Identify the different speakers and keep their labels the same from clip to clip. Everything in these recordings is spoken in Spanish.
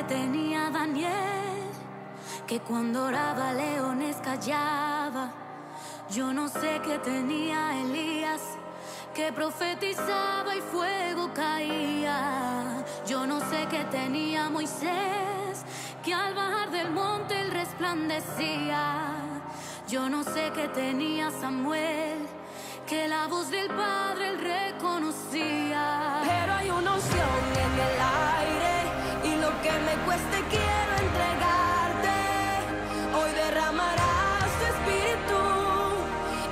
Speaker 1: tenía Daniel, que cuando oraba leones callaba. Yo no sé qué tenía Elías, que profetizaba y fuego caía. Yo no sé qué tenía Moisés, que al bajar del monte él resplandecía. Yo no sé qué tenía Samuel, que la voz del Padre él reconocía. Pero hay una unción en el aire, y lo que me cueste quiero entregarte. Hoy derramarás tu espíritu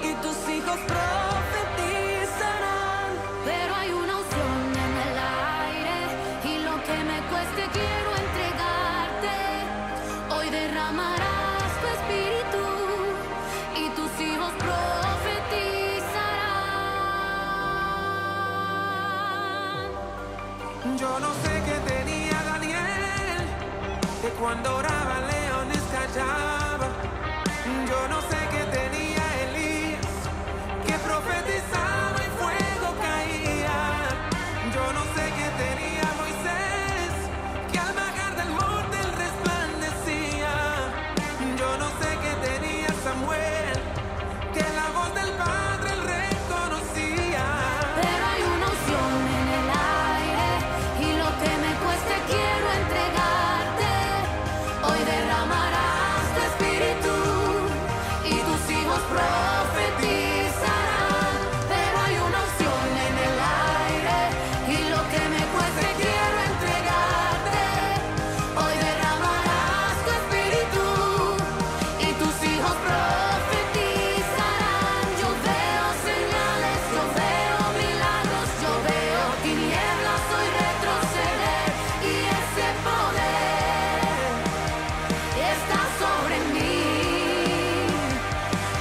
Speaker 1: y tus hijos profetizarán. Pero hay una unción en el aire, y lo que me cueste quiero entregarte. Hoy derramarás tu espíritu y tus hijos profetizarán.
Speaker 2: Yo no sé qué tenía Daniel, que cuando oraba leones callaba. Yo no sé qué tenía Elías, que profetizaba y fuego caía. Yo no sé qué tenía Moisés, que al bajar del monte él resplandecía. Yo no sé qué tenía Samuel, que la voz del Padre él reconocía.
Speaker 1: Pero hay una unción en el aire, y lo que me cueste quiero entregarte. Hoy derramarás tu espíritu y tus hijos profetizarán. Pero hay una unción en el aire, y lo que me cueste quiero entregarte. Hoy derramarás tu espíritu y tus hijos profetizarán. Yo veo señales, yo veo milagros, yo veo tinieblas hoy retroceder, y ese poder está sobre mí.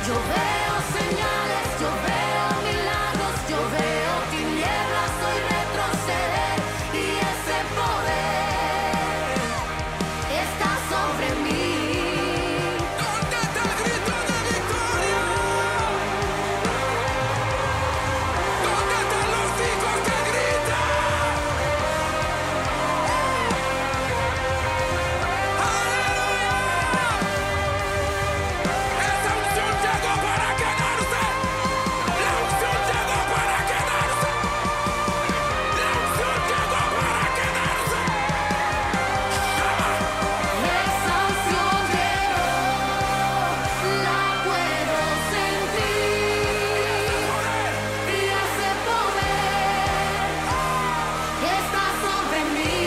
Speaker 1: Yo veo señales, yo veo milagros, yo veo tinieblas hoy retroceder, y ese poder está sobre mí.
Speaker 2: ¿Dónde está el grito de victoria? ¿Dónde están los hijos que gritan? ¡Aleluya! Esa unción llegó para quedarse. La unción llegó para quedarse. La unción llegó para quedarse.
Speaker 1: Esa unción llegó, la puedo sentir, y ese poder está sobre mí.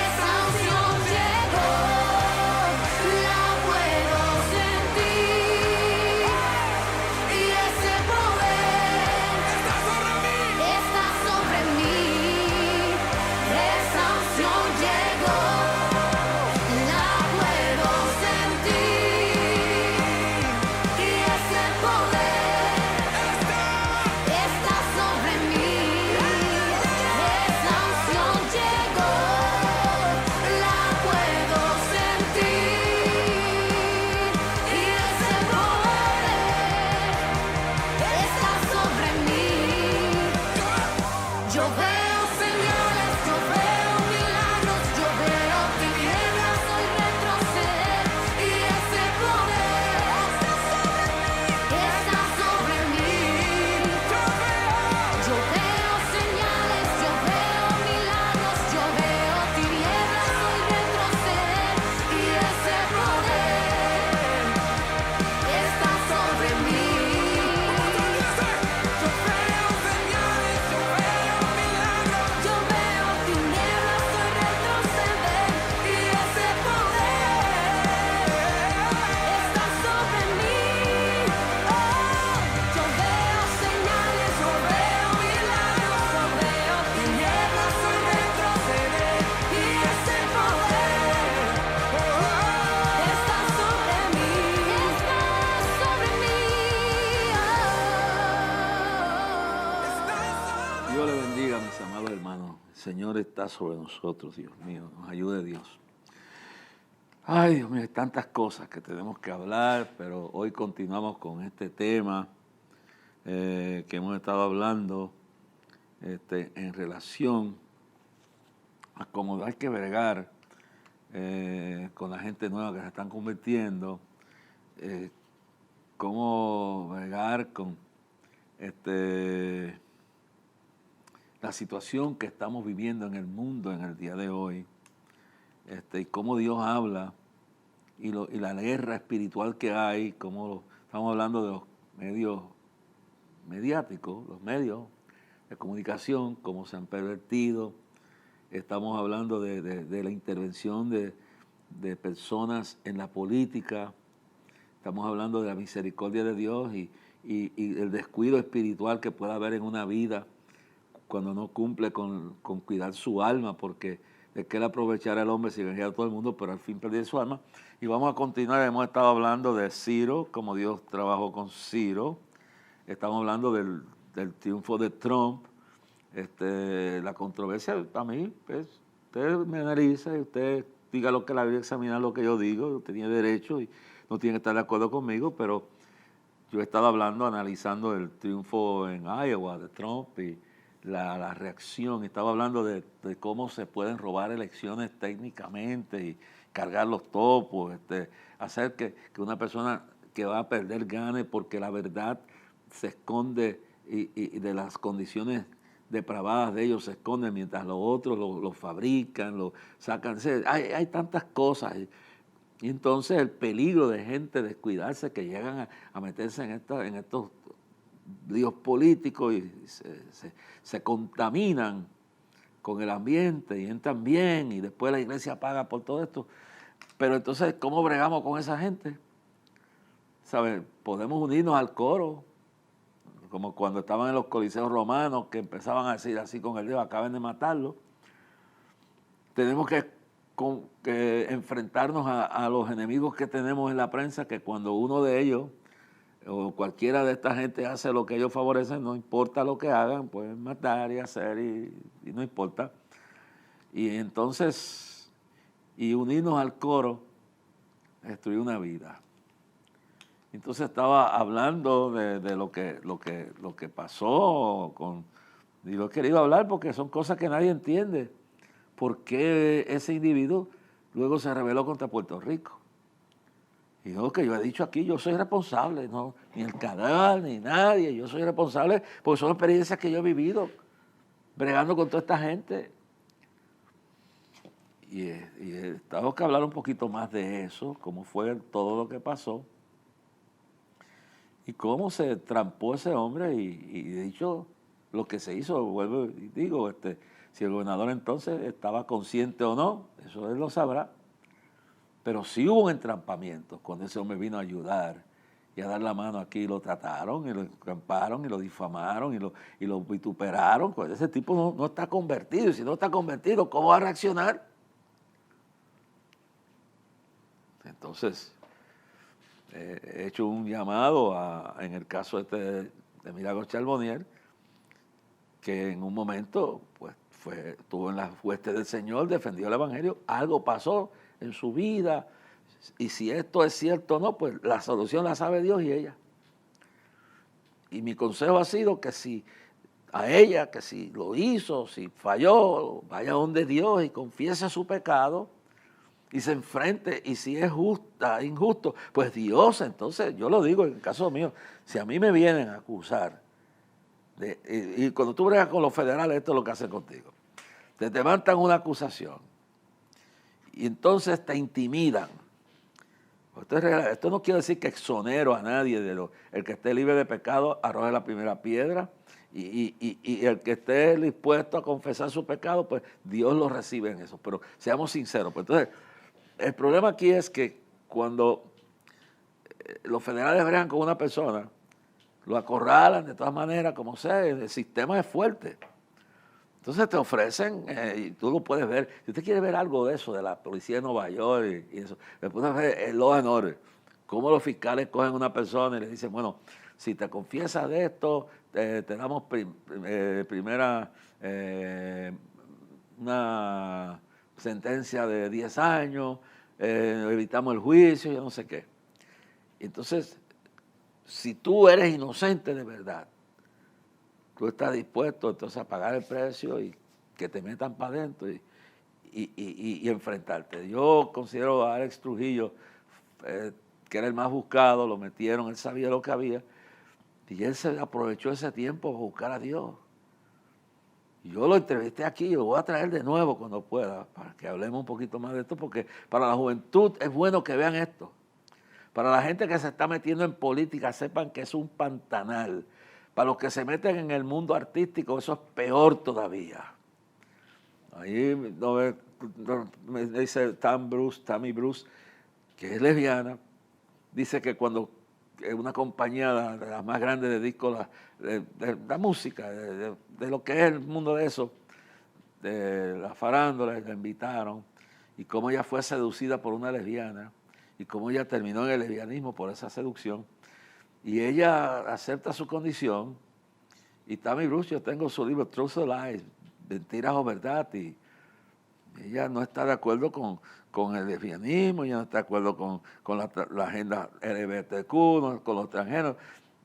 Speaker 1: Esa unción llegó, la puedo sentir, y ese poder
Speaker 2: Está sobre mí.
Speaker 1: está sobre mí. Esa unción llegó, la puedo sentir, y ese poder está sobre mí. Esa unción llegó, la puedo sentir, y ese poder está sobre mí. Yo veo señales, yo veo milagros, yo veo tinieblas hoy retroceder, y ese poder está sobre mí. Yo veo señales, yo veo milagros, yo veo tinieblas hoy retroceder, y ese poder está sobre mí.
Speaker 2: Yo veo señales, yo veo milagros.
Speaker 1: Yo veo tinieblas hoy retroceder, y ese poder está sobre mí. Yo veo señales, yo veo milagros, yo veo tinieblas hoy retroceder, y ese poder está sobre mí. Está sobre mí.
Speaker 3: Dios le bendiga, mis amados hermanos. El Señor está sobre nosotros, Dios mío. Nos ayude Dios. Ay, Dios mío, hay tantas cosas que tenemos que hablar, pero hoy continuamos con este tema que hemos estado hablando en relación a cómo hay que bregar con la gente nueva que se están convirtiendo, cómo bregar con la situación que estamos viviendo en el mundo en el día de hoy, y cómo Dios habla, y la guerra espiritual que hay, como estamos hablando de los medios mediáticos, los medios de comunicación, cómo se han pervertido. Estamos hablando de la intervención de personas en la política. Estamos hablando de la misericordia de Dios y el descuido espiritual que puede haber en una vida cuando no cumple con cuidar su alma, porque de qué le aprovechará el hombre si venía a todo el mundo, pero al fin perdió su alma. Y vamos a continuar. Hemos estado hablando de Ciro, como Dios trabajó con Ciro. Estamos hablando del triunfo de Trump. La controversia, a mí, pues, usted me analiza y usted diga lo que la Biblia, examina lo que yo digo. Usted tiene derecho y no tiene que estar de acuerdo conmigo, pero yo he estado analizando el triunfo en Iowa de Trump y la reacción. Estaba hablando de cómo se pueden robar elecciones técnicamente y cargar los topos, hacer que una persona que va a perder gane porque la verdad se esconde y de las condiciones depravadas de ellos se esconden, mientras los otros lo fabrican, lo sacan. Hay tantas cosas. Y entonces el peligro de gente descuidarse que llegan a meterse en estos líos políticos y se contaminan con el ambiente y entran bien y después la iglesia paga por todo esto. Pero entonces, ¿cómo bregamos con esa gente? ¿Sabes? Podemos unirnos al coro, como cuando estaban en los coliseos romanos que empezaban a decir así con el dedo, acaben de matarlo. Tenemos que enfrentarnos a los enemigos que tenemos en la prensa, que cuando uno de ellos o cualquiera de esta gente hace lo que ellos favorecen, no importa lo que hagan, pueden matar y hacer y no importa. Y entonces, unirnos al coro, destruir una vida. Entonces estaba hablando de lo que pasó y lo he querido hablar porque son cosas que nadie entiende. ¿Por qué ese individuo luego se rebeló contra Puerto Rico? Y lo que yo he dicho aquí, yo soy responsable, no, ni el canal, ni nadie, yo soy responsable porque son experiencias que yo he vivido bregando con toda esta gente. Y tengo que hablar un poquito más de eso, cómo fue todo lo que pasó y cómo se trampó ese hombre y de hecho lo que se hizo, vuelvo y digo, si el gobernador entonces estaba consciente o no, eso él lo sabrá. Pero sí hubo un entrampamiento cuando ese hombre vino a ayudar y a dar la mano aquí, lo trataron y lo entramparon y lo difamaron y lo vituperaron. Pues ese tipo no está convertido, y si no está convertido, ¿cómo va a reaccionar? Entonces, he hecho un llamado en el caso de Milagros Charbonnier, que en un momento pues estuvo en las huestes del Señor, defendió el Evangelio, algo pasó en su vida, y si esto es cierto o no, pues la solución la sabe Dios y ella. Y mi consejo ha sido que si lo hizo, si falló, vaya donde Dios y confiese su pecado y se enfrente, y si es injusto, pues Dios, entonces, yo lo digo en el caso mío, si a mí me vienen a acusar, y cuando tú bregas con los federales, esto es lo que hacen contigo, te levantan una acusación, y entonces te intimidan. Esto no quiere decir que exonero a nadie el que esté libre de pecado arroje la primera piedra y el que esté dispuesto a confesar su pecado, pues Dios lo recibe en eso. Pero seamos sinceros. Pues entonces, el problema aquí es que cuando los federales bregan con una persona, lo acorralan de todas maneras, como sea, el sistema es fuerte. Entonces te ofrecen, y tú lo puedes ver, si usted quiere ver algo de eso, de la policía de Nueva York y eso, le puedes ver el Law and Order, cómo los fiscales cogen a una persona y le dicen, bueno, si te confiesas de esto, te damos una sentencia de 10 años, evitamos el juicio, yo no sé qué. Entonces, si tú eres inocente de verdad, tú estás dispuesto entonces a pagar el precio y que te metan para adentro. y enfrentarte. Yo considero a Alex Trujillo, que era el más buscado, lo metieron, él sabía lo que había, y él se aprovechó ese tiempo para buscar a Dios. Yo lo entrevisté aquí, lo voy a traer de nuevo cuando pueda, para que hablemos un poquito más de esto, porque para la juventud es bueno que vean esto. Para la gente que se está metiendo en política, sepan que es un pantanal. Para los que se meten en el mundo artístico, eso es peor todavía. Ahí me dice Tammy Bruce, que es lesbiana, dice que cuando una compañía de las más grandes de discos, de la música, de lo que es el mundo de eso, de la farándula, la invitaron, y cómo ella fue seducida por una lesbiana, y cómo ella terminó en el lesbianismo por esa seducción, y ella acepta su condición, y Tammy Bruce, yo tengo su libro Truth or Lies, Mentiras o Verdad, y ella no está de acuerdo con el lesbianismo, ella no está de acuerdo con la agenda LGBTQ, con los transgéneros,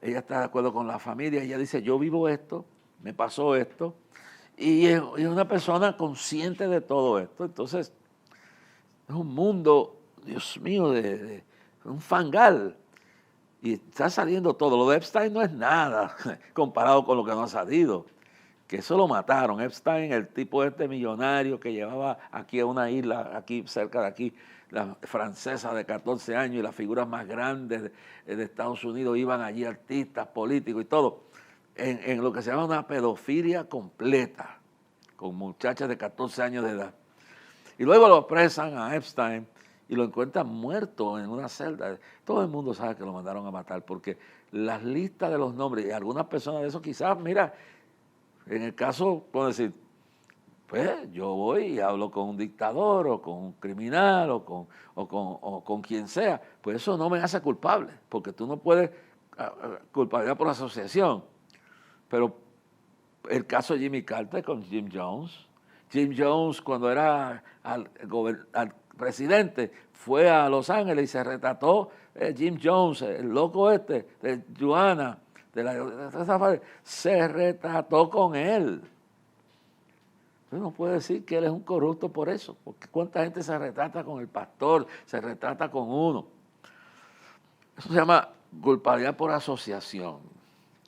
Speaker 3: ella está de acuerdo con la familia, ella dice, yo vivo esto, me pasó esto, y es una persona consciente de todo esto. Entonces, es un mundo, Dios mío, de un fangal, y está saliendo todo. Lo de Epstein no es nada comparado con lo que no ha salido, que eso lo mataron. Epstein, el tipo millonario que llevaba aquí a una isla, aquí cerca de aquí, la francesa de 14 años, y las figuras más grandes de Estados Unidos iban allí, artistas, políticos y todo, en lo que se llama una pedofilia completa, con muchachas de 14 años de edad. Y luego lo apresan a Epstein y lo encuentran muerto en una celda. Todo el mundo sabe que lo mandaron a matar, porque las listas de los nombres, y algunas personas de eso quizás, mira, en el caso, puedo decir, pues yo voy y hablo con un dictador o con un criminal o con quien sea, pues eso no me hace culpable, porque tú no puedes culpabilidad por asociación. Pero el caso de Jimmy Carter con Jim Jones cuando era al presidente, fue a Los Ángeles y se retrató Jim Jones, el loco de Joanna, se retrató con él. Usted no puede decir que él es un corrupto por eso, porque cuánta gente se retrata con el pastor, se retrata con uno. Eso se llama culpabilidad por asociación,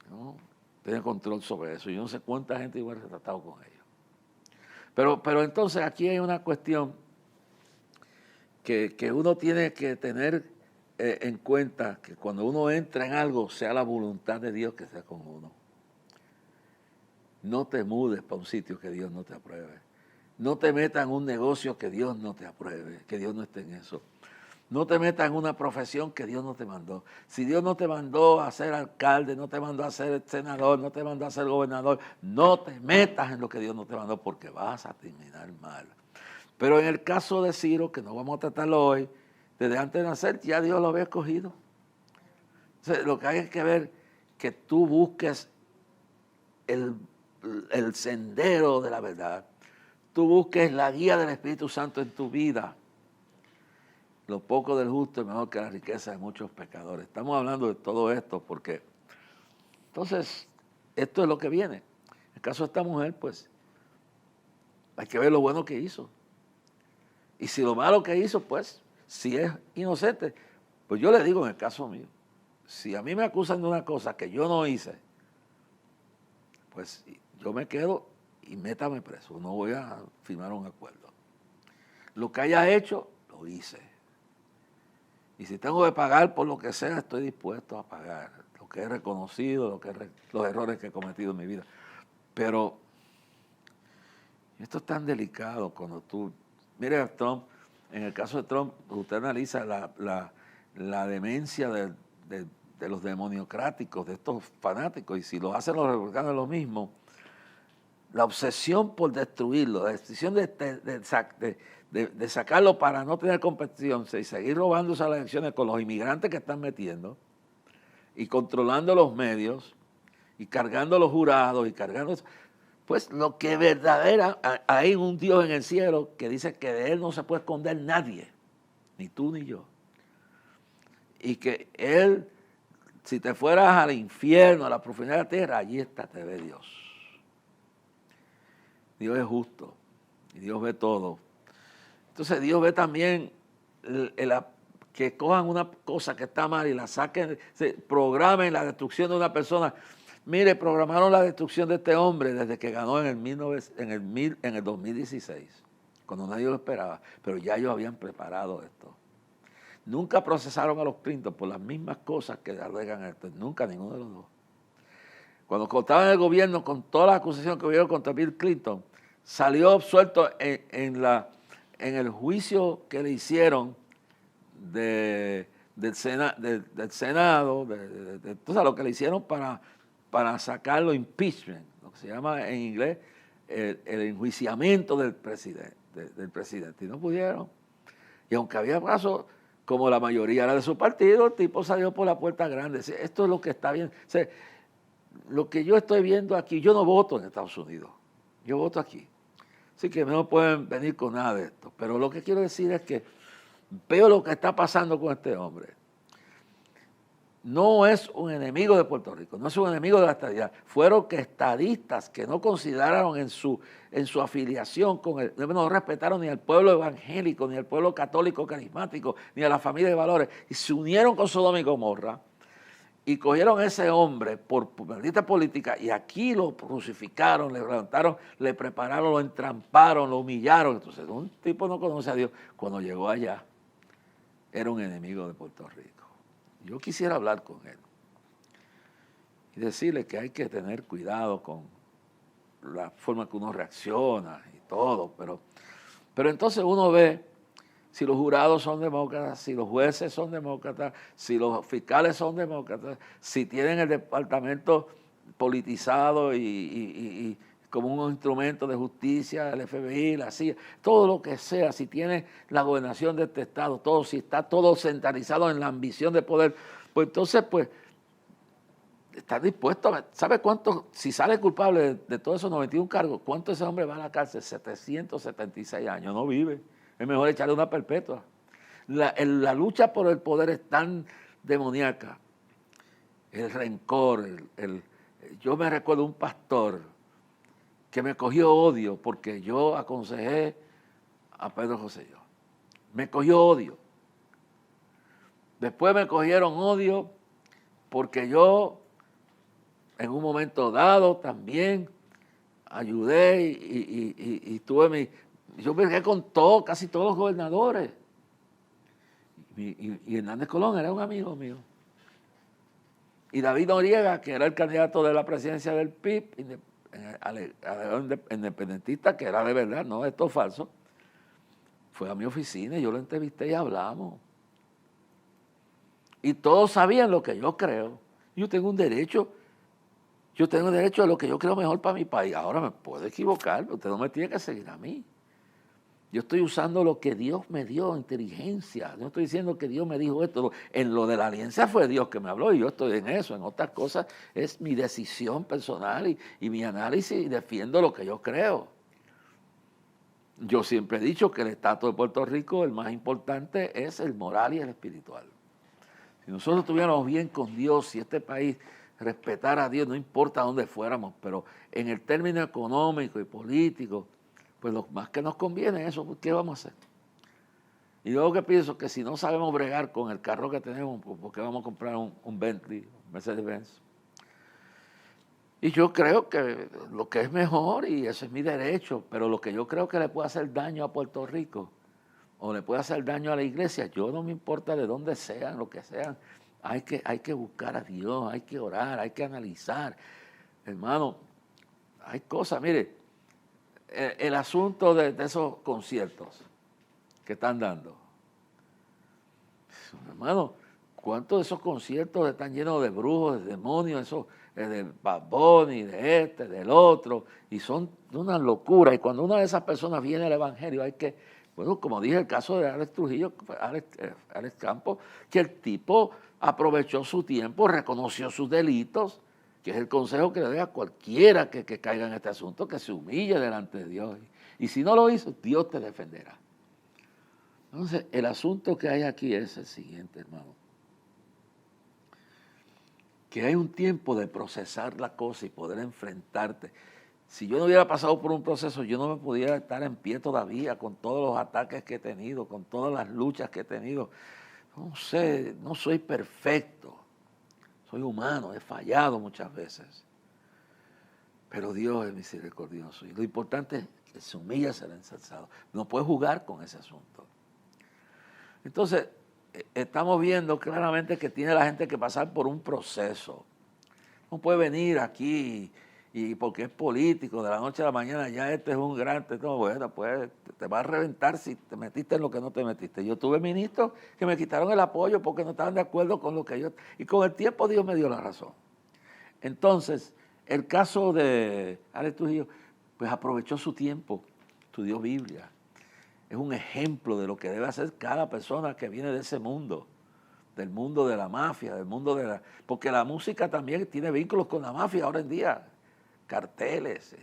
Speaker 3: ¿no? Tiene control sobre eso. Yo no sé cuánta gente iba retratado con ellos. Pero entonces aquí hay una cuestión que uno tiene que tener en cuenta, que cuando uno entra en algo, sea la voluntad de Dios que sea con uno. No te mudes para un sitio que Dios no te apruebe. No te metas en un negocio que Dios no te apruebe, que Dios no esté en eso. No te metas en una profesión que Dios no te mandó. Si Dios no te mandó a ser alcalde, no te mandó a ser senador, no te mandó a ser gobernador, no te metas en lo que Dios no te mandó, porque vas a terminar mal. Pero en el caso de Ciro, que no vamos a tratarlo hoy, desde antes de nacer ya Dios lo había escogido. Entonces, lo que hay que ver que tú busques el sendero de la verdad. Tú busques la guía del Espíritu Santo en tu vida. Lo poco del justo es mejor que la riqueza de muchos pecadores. Estamos hablando de todo esto porque, entonces, esto es lo que viene. En el caso de esta mujer, pues, hay que ver lo bueno que hizo. Y si lo malo que hizo, pues, si es inocente, pues yo le digo en el caso mío, si a mí me acusan de una cosa que yo no hice, pues yo me quedo y métame preso. No voy a firmar un acuerdo. Lo que haya hecho, lo hice. Y si tengo que pagar por lo que sea, estoy dispuesto a pagar lo que he reconocido, los errores que he cometido en mi vida. Pero esto es tan delicado cuando tú... Mire a Trump, en el caso de Trump, usted analiza la demencia de los demoniocráticos, de estos fanáticos, y si lo hacen los republicanos lo mismo, la obsesión por destruirlo, la decisión de sacarlo para no tener competición y seguir robándose las elecciones con los inmigrantes que están metiendo y controlando los medios y cargando los jurados y cargando... Pues lo que verdadera, hay un Dios en el cielo que dice que de Él no se puede esconder nadie, ni tú ni yo. Y que Él, si te fueras al infierno, a la profundidad de la tierra, allí te ve Dios. Dios es justo y Dios ve todo. Entonces Dios ve también que cojan una cosa que está mal y la saquen, programen la destrucción de una persona. Mire, programaron la destrucción de este hombre desde que ganó en el 2016, cuando nadie lo esperaba, pero ya ellos habían preparado esto. Nunca procesaron a los Clinton por las mismas cosas que alegan esto, nunca ninguno de los dos. Cuando estaban en el gobierno, con todas las acusaciones que hubieron contra Bill Clinton, salió absuelto en el juicio que le hicieron del Senado, entonces lo que le hicieron para sacarlo impeachment, lo que se llama en inglés el enjuiciamiento del presidente, y no pudieron. Y aunque había casos, como la mayoría era de su partido, el tipo salió por la puerta grande. Esto es lo que está bien. O sea, lo que yo estoy viendo aquí, yo no voto en Estados Unidos, yo voto aquí. Así que no pueden venir con nada de esto. Pero lo que quiero decir es que veo lo que está pasando con este hombre. No es un enemigo de Puerto Rico, no es un enemigo de la estadidad. Fueron que estadistas que no consideraron en su afiliación con no respetaron ni al pueblo evangélico, ni al pueblo católico carismático, ni a la familia de valores, y se unieron con Sodoma y Gomorra, y cogieron a ese hombre por maldita política, y aquí lo crucificaron, le levantaron, le prepararon, lo entramparon, lo humillaron. Entonces, un tipo no conoce a Dios. Cuando llegó allá, era un enemigo de Puerto Rico. Yo quisiera hablar con él y decirle que hay que tener cuidado con la forma que uno reacciona y todo, pero entonces uno ve si los jurados son demócratas, si los jueces son demócratas, si los fiscales son demócratas, si tienen el departamento politizado y como un instrumento de justicia, el FBI, la CIA, todo lo que sea, si tiene la gobernación de este estado, todo, si está todo centralizado en la ambición de poder, pues entonces, pues, está dispuesto a, ¿sabe cuánto? Si sale culpable de todos esos 91 cargos, ¿cuánto ese hombre va a la cárcel? 776 años, no vive. Es mejor echarle una perpetua. La lucha por el poder es tan demoníaca. El rencor, yo me recuerdo un pastor que me cogió odio porque yo aconsejé a Pedro Rosselló. Me cogió odio. Después me cogieron odio porque yo, en un momento dado, también ayudé y tuve yo me quedé con casi todos los gobernadores. Y Hernández Colón era un amigo mío. Y David Noriega, que era el candidato de la presidencia del PIB, independentista, que era de verdad, no esto es falso, fue a mi oficina y yo lo entrevisté y hablamos. Y todos sabían lo que yo creo. Yo tengo derecho a lo que yo creo mejor para mi país. Ahora me puedo equivocar, pero usted no me tiene que seguir a mí. Yo estoy usando lo que Dios me dio, inteligencia. No estoy diciendo que Dios me dijo esto. En lo de la alianza fue Dios que me habló y yo estoy en eso. En otras cosas es mi decisión personal y mi análisis y defiendo lo que yo creo. Yo siempre he dicho que el estatus de Puerto Rico, el más importante, es el moral y el espiritual. Si nosotros estuviéramos bien con Dios, si este país respetara a Dios, no importa dónde fuéramos, pero en el término económico y político, pues lo más que nos conviene es eso, ¿qué vamos a hacer? Y luego que pienso que si no sabemos bregar con el carro que tenemos, pues ¿por qué vamos a comprar un Bentley, un Mercedes-Benz? Y yo creo que lo que es mejor, y eso es mi derecho, pero lo que yo creo que le puede hacer daño a Puerto Rico, o le puede hacer daño a la iglesia, yo no me importa de dónde sean, lo que sean, hay que buscar a Dios, hay que orar, hay que analizar. Hermano, hay cosas, mire, el asunto de esos conciertos que están dando. Hermano, ¿cuántos de esos conciertos están llenos de brujos, de demonios, esos, de Bad Bunny, del otro? Y son una locura. Y cuando una de esas personas viene al evangelio, hay que, bueno, como dije, el caso de Alex Trujillo, Alex Campos, que el tipo aprovechó su tiempo, reconoció sus delitos, que es el consejo que le doy a cualquiera que caiga en este asunto, que se humille delante de Dios. Y si no lo hizo, Dios te defenderá. Entonces, el asunto que hay aquí es el siguiente, hermano. Que hay un tiempo de procesar la cosa y poder enfrentarte. Si yo no hubiera pasado por un proceso, yo no me pudiera estar en pie todavía con todos los ataques que he tenido, con todas las luchas que he tenido. No sé, no soy perfecto. Soy humano, he fallado muchas veces. Pero Dios es misericordioso. Y lo importante es que se humilla, será ensalzado. No puede jugar con ese asunto. Entonces, estamos viendo claramente que tiene la gente que pasar por un proceso. No puede venir aquí y porque es político, de la noche a la mañana, ya este es un gran... No, bueno, pues te va a reventar si te metiste en lo que no te metiste. Yo tuve ministros que me quitaron el apoyo porque no estaban de acuerdo con lo que yo... Y con el tiempo Dios me dio la razón. Entonces, el caso de Alex Trujillo, pues aprovechó su tiempo, estudió Biblia. Es un ejemplo de lo que debe hacer cada persona que viene de ese mundo, del mundo de la mafia, del mundo de la... Porque la música también tiene vínculos con la mafia ahora en día. Carteles,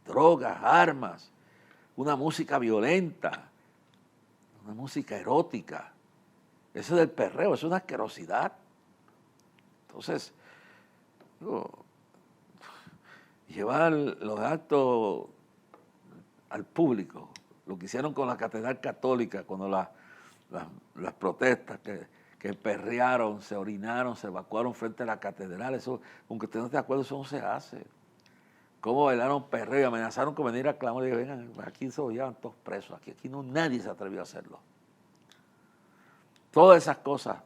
Speaker 3: drogas, armas, una música violenta, una música erótica. Eso del perreo, es una asquerosidad. Entonces, llevar los actos al público, lo que hicieron con la Catedral Católica, cuando las protestas que perrearon, se orinaron, se evacuaron frente a la catedral, eso, aunque usted no esté de acuerdo, eso no se hace. Cómo bailaron perreo y amenazaron con venir a clamar y dije, vengan, aquí se llevan todos presos, aquí no, nadie se atrevió a hacerlo. Todas esas cosas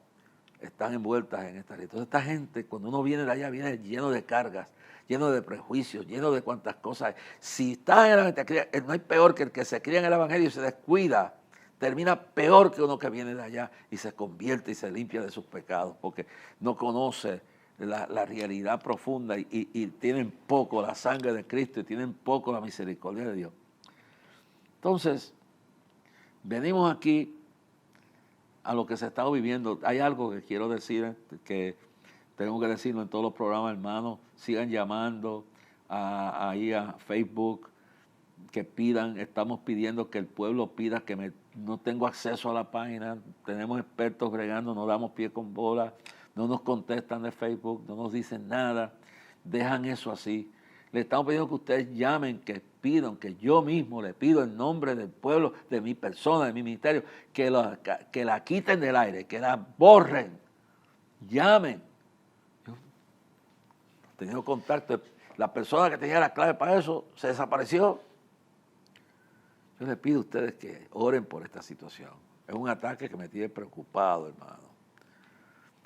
Speaker 3: están envueltas en esta ley. Entonces esta gente, cuando uno viene de allá, viene lleno de cargas, lleno de prejuicios, lleno de cuantas cosas. Si estás en la mente, no hay peor que el que se cría en el Evangelio y se descuida, termina peor que uno que viene de allá y se convierte y se limpia de sus pecados, porque no conoce la realidad profunda y tienen poco la sangre de Cristo y tienen poco la misericordia de Dios. Entonces, venimos aquí a lo que se está viviendo. Hay algo que quiero decir, que tengo que decirlo en todos los programas, hermanos. Sigan llamando ahí a Facebook, que pidan. Estamos pidiendo que el pueblo pida, que no tengo acceso a la página. Tenemos expertos bregando, no damos pie con bola. No nos contestan de Facebook, no nos dicen nada, dejan eso así. Le estamos pidiendo que ustedes llamen, que pidan, que yo mismo le pido en nombre del pueblo, de mi persona, de mi ministerio, que la quiten del aire, que la borren. Llamen. Yo he tenido contacto, la persona que tenía la clave para eso se desapareció. Yo les pido a ustedes que oren por esta situación. Es un ataque que me tiene preocupado, hermano.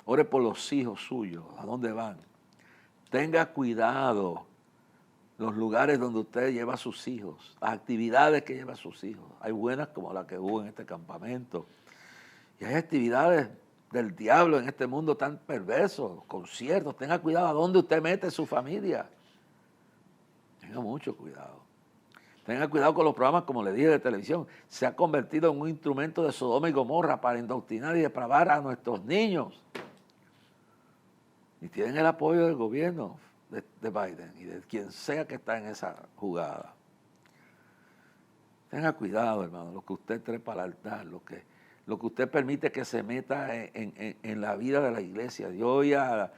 Speaker 3: Ore por los hijos suyos, a dónde van. Tenga cuidado los lugares donde usted lleva a sus hijos, las actividades que lleva a sus hijos. Hay buenas como la que hubo en este campamento. Y hay actividades del diablo en este mundo tan perverso, conciertos. Tenga cuidado a dónde usted mete su familia. Tenga mucho cuidado. Tenga cuidado con los programas, como le dije, de televisión. Se ha convertido en un instrumento de Sodoma y Gomorra para indoctrinar y depravar a nuestros niños. Y tienen el apoyo del gobierno de Biden y de quien sea que está en esa jugada. Tenga cuidado, hermano, lo que usted trepa al altar, lo que usted permite que se meta en la vida de la iglesia. Yo oí al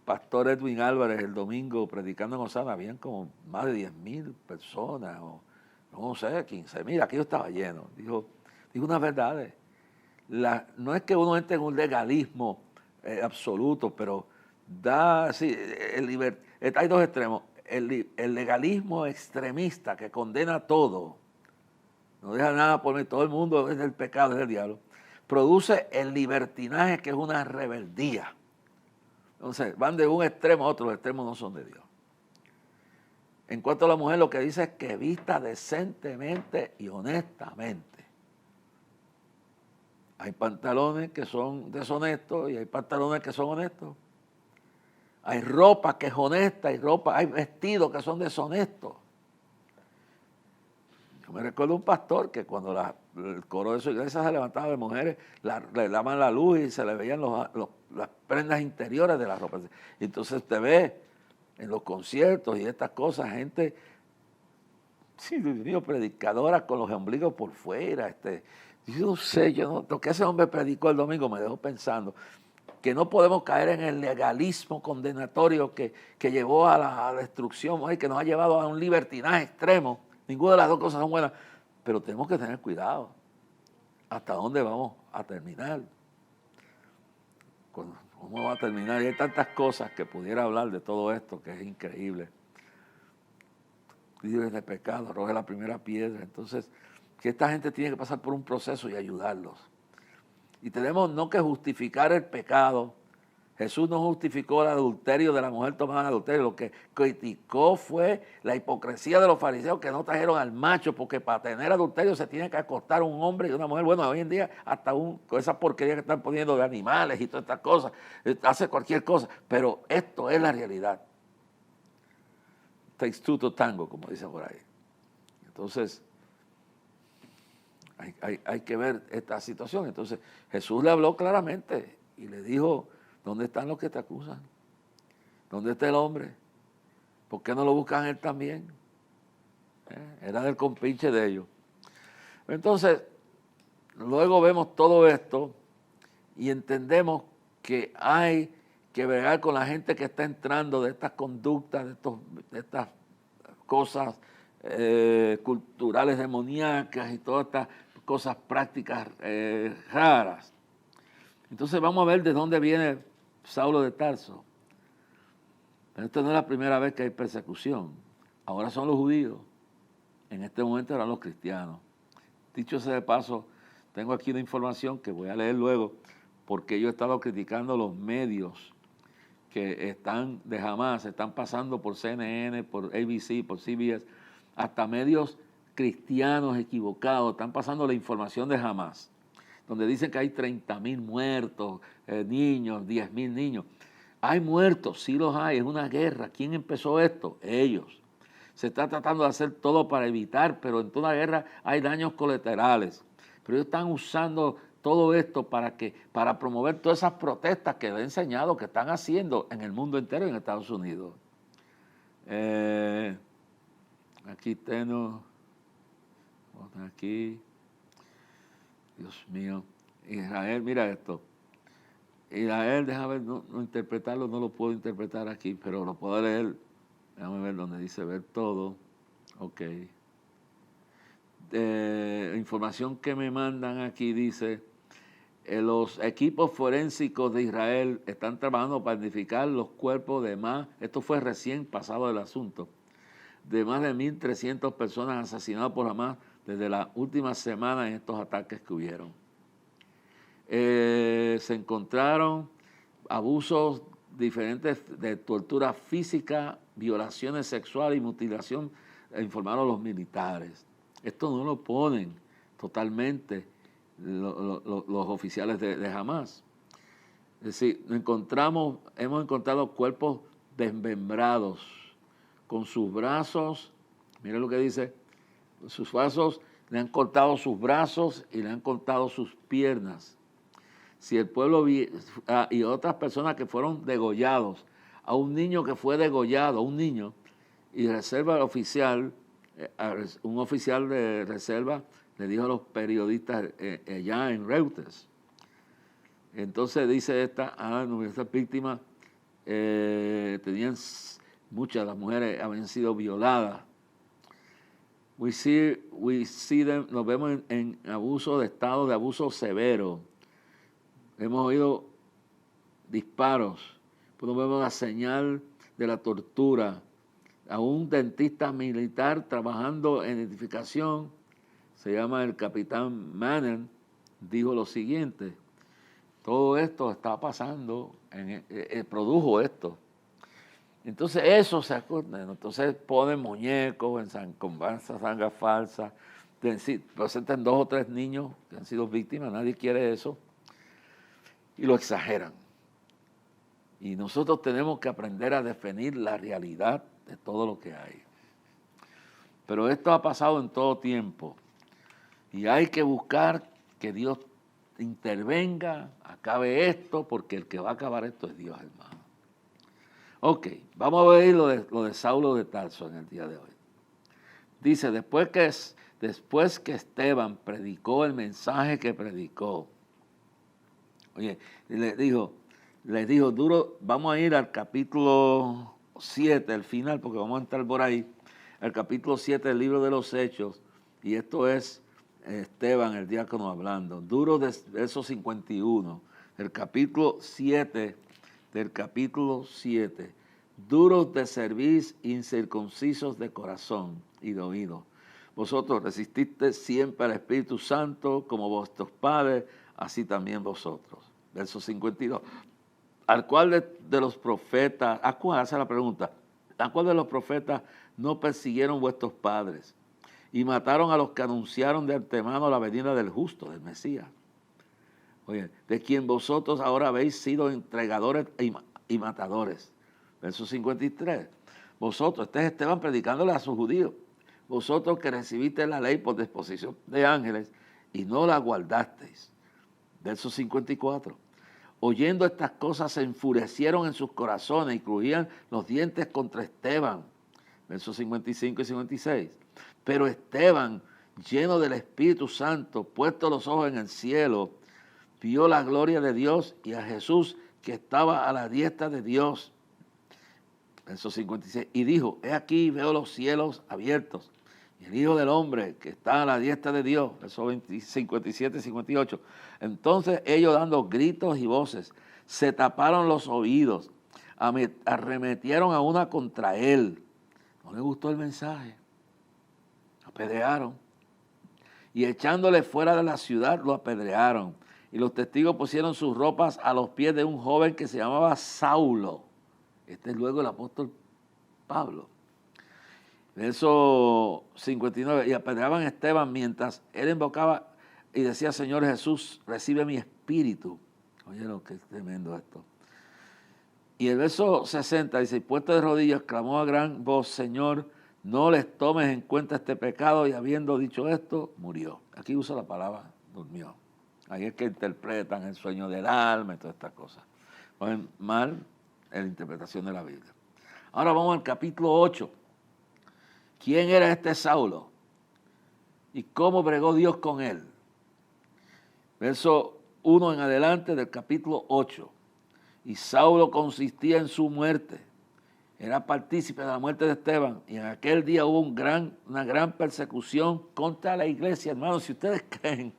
Speaker 3: pastor Edwin Álvarez el domingo predicando en Osana, habían como más de 10,000 personas, o no sé, 15,000, aquello estaba lleno. Dijo unas verdades. No es que uno entre en un legalismo absoluto, pero hay dos extremos. El legalismo extremista que condena todo, no deja nada por mí, todo el mundo es del pecado, es del diablo, produce el libertinaje, que es una rebeldía. Entonces, van de un extremo a otro, los extremos no son de Dios. En cuanto a la mujer, lo que dice es que vista decentemente y honestamente. Hay pantalones que son deshonestos y hay pantalones que son honestos. Hay ropa que es honesta y hay vestidos que son deshonestos. Yo me recuerdo un pastor que cuando el coro de su iglesia se levantaba de mujeres, le daban la luz y se le veían las prendas interiores de la ropa. Y entonces usted ve en los conciertos y estas cosas, gente, sí, Dios mío, predicadora con los ombligos por fuera. Yo no sé, lo que ese hombre predicó el domingo me dejó pensando. que no podemos caer en el legalismo condenatorio que llevó a la destrucción, que nos ha llevado a un libertinaje extremo. Ninguna de las dos cosas son buenas, pero tenemos que tener cuidado. ¿Hasta dónde vamos a terminar? ¿Cómo va a terminar? Y hay tantas cosas que pudiera hablar de todo esto que es increíble. Libres de pecado, arroje la primera piedra. Entonces, que esta gente tiene que pasar por un proceso y ayudarlos. Y tenemos no que justificar el pecado. Jesús no justificó el adulterio de la mujer tomada en adulterio. Lo que criticó fue la hipocresía de los fariseos que no trajeron al macho, porque para tener adulterio se tiene que acostar un hombre y una mujer. Bueno, hoy en día hasta con esa porquería que están poniendo de animales y todas estas cosas, hace cualquier cosa. Pero esto es la realidad. Takes two to tango, como dicen por ahí. Entonces, hay que ver esta situación. Entonces, Jesús le habló claramente y le dijo, ¿dónde están los que te acusan? ¿Dónde está el hombre? ¿Por qué no lo buscan él también? Era del compinche de ellos. Entonces, luego vemos todo esto y entendemos que hay que bregar con la gente que está entrando de estas conductas, de estas cosas culturales demoníacas y todas estas cosas prácticas raras. Entonces vamos a ver de dónde viene Saulo de Tarso. Pero esta no es la primera vez que hay persecución. Ahora son los judíos. En este momento eran los cristianos. Dicho sea de paso, tengo aquí una información que voy a leer luego, porque yo he estado criticando los medios que están de Hamas, están pasando por CNN, por ABC, por CBS, hasta medios cristianos equivocados, están pasando la información de Hamas, donde dicen que hay 30,000 muertos, niños, 10,000 niños. Hay muertos, sí los hay, es una guerra. ¿Quién empezó esto? Ellos. Se está tratando de hacer todo para evitar, pero en toda guerra hay daños colaterales. Pero ellos están usando todo esto para promover todas esas protestas que he enseñado que están haciendo en el mundo entero y en Estados Unidos. Aquí tengo, aquí, Dios mío, Israel, mira esto. Israel, déjame ver, no interpretarlo, no lo puedo interpretar aquí, pero lo puedo leer. Déjame ver donde dice ver todo. Ok. Información que me mandan aquí dice, los equipos forensicos de Israel están trabajando para identificar los cuerpos de más, esto fue recién pasado el asunto, de más de 1,300 personas asesinadas por Hamas desde la última semana en estos ataques que hubieron. Se encontraron abusos diferentes de tortura física, violaciones sexuales y mutilación, informaron los militares. Esto no lo ponen totalmente los oficiales de Hamas. Es decir, hemos encontrado cuerpos desmembrados, con sus brazos, miren lo que dice, sus brazos, le han cortado sus brazos y le han cortado sus piernas. Si el pueblo y otras personas que fueron degollados, a un niño que fue degollado, un niño, y reserva oficial, un oficial de reserva le dijo a los periodistas allá en Reuters. Entonces dice estas víctimas tenían, muchas de las mujeres habían sido violadas. We see them, nos vemos en abuso de estado de abuso severo. Hemos oído disparos, pues nos vemos la señal de la tortura. A un dentista militar trabajando en identificación, se llama el capitán Manning, dijo lo siguiente: todo esto está pasando, produjo esto. Entonces eso se acuerda, entonces ponen muñecos con sangre falsa, presentan 2 o 3 niños que han sido víctimas, nadie quiere eso, y lo exageran. Y nosotros tenemos que aprender a definir la realidad de todo lo que hay. Pero esto ha pasado en todo tiempo. Y hay que buscar que Dios intervenga, acabe esto, porque el que va a acabar esto es Dios, hermano. Ok, vamos a ver lo de Saulo de Tarso en el día de hoy. Dice, después que Esteban predicó el mensaje que predicó, oye, le dijo, les dijo, vamos a ir al capítulo 7, el final, porque vamos a entrar por ahí, el capítulo 7 del libro de los Hechos, y esto es Esteban, el diácono, hablando. Duro de verso 51, del capítulo 7, duros de cerviz, incircuncisos de corazón y de oído. Vosotros resististe siempre al Espíritu Santo, como vuestros padres, así también vosotros. Verso 52. ¿Al cual de los profetas, hace la pregunta, ¿a cuál de los profetas no persiguieron vuestros padres y mataron a los que anunciaron de antemano la venida del justo, del Mesías? Oye, de quien vosotros ahora habéis sido entregadores y matadores. Verso 53. Vosotros, este es Esteban predicándole a sus judíos, vosotros que recibisteis la ley por disposición de ángeles y no la guardasteis. Verso 54. Oyendo estas cosas se enfurecieron en sus corazones y crujían los dientes contra Esteban. Versos 55 y 56. Pero Esteban, lleno del Espíritu Santo, puesto los ojos en el cielo, vio la gloria de Dios y a Jesús que estaba a la diestra de Dios. Verso 56. Y dijo, he aquí veo los cielos abiertos y el Hijo del Hombre que está a la diestra de Dios. Versos 57 y 58. Entonces ellos, dando gritos y voces, se taparon los oídos, arremetieron a una contra él. No le gustó el mensaje. Apedrearon. Y echándole fuera de la ciudad, lo apedrearon. Y los testigos pusieron sus ropas a los pies de un joven que se llamaba Saulo. Este es luego el apóstol Pablo. Verso 59. Y apedreaban a Esteban mientras él invocaba y decía, Señor Jesús, recibe mi espíritu. Oye, lo que es tremendo esto. Y el verso 60 dice, puesto de rodillas, clamó a gran voz, Señor, no les tomes en cuenta este pecado, y habiendo dicho esto, murió. Aquí usa la palabra durmió. Ahí es que interpretan el sueño del alma y todas estas cosas. Ponen mal en la interpretación de la Biblia. Ahora vamos al capítulo 8. ¿Quién era este Saulo? ¿Y cómo bregó Dios con él? Verso 1 en adelante del capítulo 8. Y Saulo consistía en su muerte. Era partícipe de la muerte de Esteban. Y en aquel día hubo una gran persecución contra la iglesia. Hermanos, si ustedes creen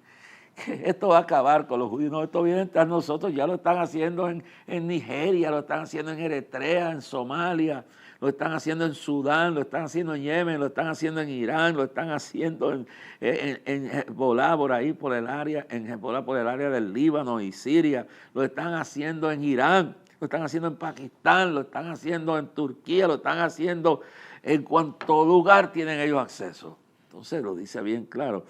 Speaker 3: que esto va a acabar con los judíos, no, esto viene tras nosotros. Ya lo están haciendo en Nigeria, lo están haciendo en Eritrea, en Somalia, lo están haciendo en Sudán, lo están haciendo en Yemen, lo están haciendo en Irán, lo están haciendo en Hezbolá, por ahí, por el área del Líbano y Siria, lo están haciendo en Irán, lo están haciendo en Pakistán, lo están haciendo en Turquía, lo están haciendo en cuanto lugar tienen ellos acceso. Entonces lo dice bien claro,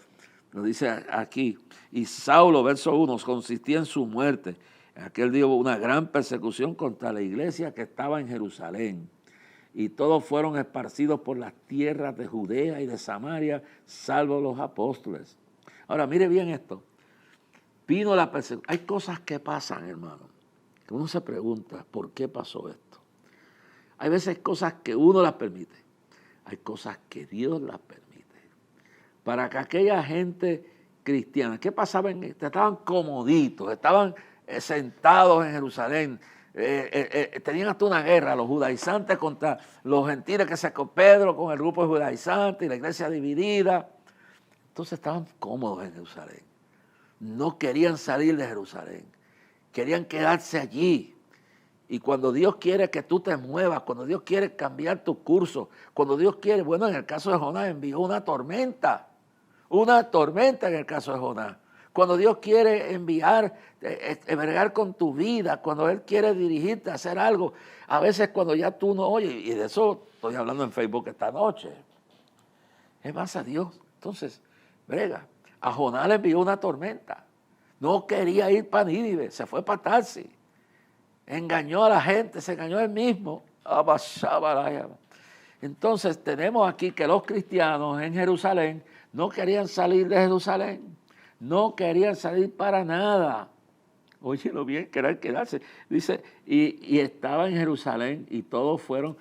Speaker 3: lo dice aquí. Y Saulo, verso 1, consistía en su muerte. En aquel día hubo una gran persecución contra la iglesia que estaba en Jerusalén. Y todos fueron esparcidos por las tierras de Judea y de Samaria, salvo los apóstoles. Ahora, mire bien esto. Vino la persecución. Hay cosas que pasan, hermano, que uno se pregunta, ¿por qué pasó esto? Hay veces cosas que uno las permite. Hay cosas que Dios las permite. Para que aquella gente cristiana, ¿qué pasaba? Estaban comoditos, estaban sentados en Jerusalén. Tenían hasta una guerra los judaizantes contra los gentiles, Pedro con el grupo de judaizantes y la iglesia dividida. Entonces estaban cómodos en Jerusalén. No querían salir de Jerusalén. Querían quedarse allí. Y cuando Dios quiere que tú te muevas, cuando Dios quiere cambiar tu curso, cuando Dios quiere, bueno, en el caso de Jonás envió una tormenta en el caso de Jonás. Cuando Dios quiere bregar con tu vida, cuando Él quiere dirigirte a hacer algo, a veces cuando ya tú no oyes, y de eso estoy hablando en Facebook esta noche, es más a Dios. Entonces, brega. A Jonás le envió una tormenta. No quería ir para Nínive, se fue para Tarsis. Engañó a la gente, se engañó él mismo. Entonces tenemos aquí que los cristianos en Jerusalén no querían salir de Jerusalén. No querían salir para nada. Óyelo bien, querían quedarse. Dice, y estaba en Jerusalén y todos fueron.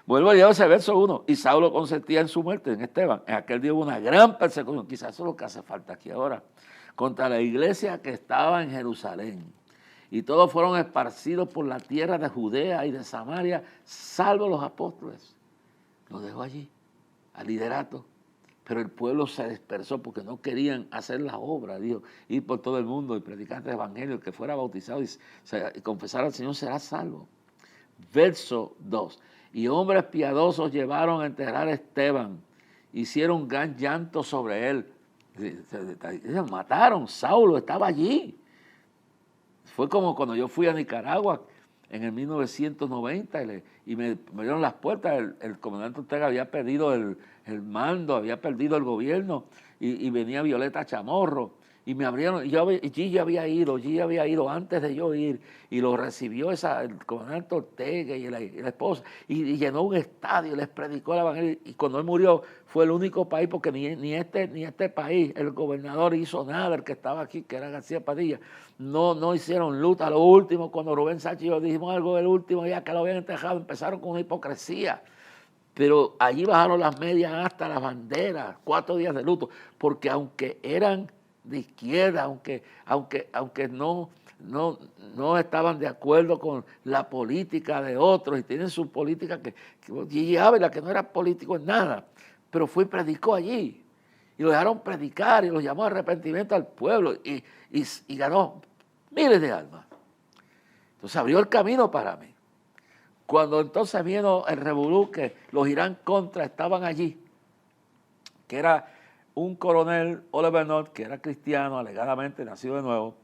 Speaker 3: Vuelvo a leer ese verso 1. Y Saulo consentía en su muerte, en Esteban. En aquel día hubo una gran persecución. Quizás eso es lo que hace falta aquí ahora. Contra la iglesia que estaba en Jerusalén. y todos fueron esparcidos por la tierra de Judea y de Samaria, salvo los apóstoles. Los dejó allí, al liderato. Pero el pueblo se dispersó porque no querían hacer la obra, dijo, ir por todo el mundo y predicar el evangelio. El que fuera bautizado y confesar al Señor será salvo. Verso 2. Y hombres piadosos llevaron a enterrar a Esteban, hicieron gran llanto sobre él. Se mataron, Saulo estaba allí. Fue como cuando yo fui a Nicaragua en el 1990 y me abrieron las puertas. El comandante Ortega había perdido el mando, había perdido el gobierno y venía Violeta Chamorro y me abrieron. Gigi había ido antes de yo ir y lo recibió el comandante Ortega y la esposa y llenó un estadio, les predicó el evangelio. Y cuando él murió fue el único país, porque ni este país, el gobernador hizo nada, el que estaba aquí, que era García Padilla, no hicieron luta. A lo último, cuando Rubén Sánchez y yo dijimos algo del último, ya que lo habían enterrado, empezaron con una hipocresía. Pero allí bajaron las medias hasta las banderas, 4 días de luto, porque aunque eran de izquierda, aunque no estaban de acuerdo con la política de otros y tienen su política que Gigi Ávila, que no era político en nada, pero fue y predicó allí. Y lo dejaron predicar y lo llamó a arrepentimiento al pueblo y ganó miles de almas. Entonces abrió el camino para mí. Cuando entonces vino el revolú, que los Irán Contra estaban allí, que era un coronel, Oliver North, que era cristiano, alegadamente nacido de nuevo.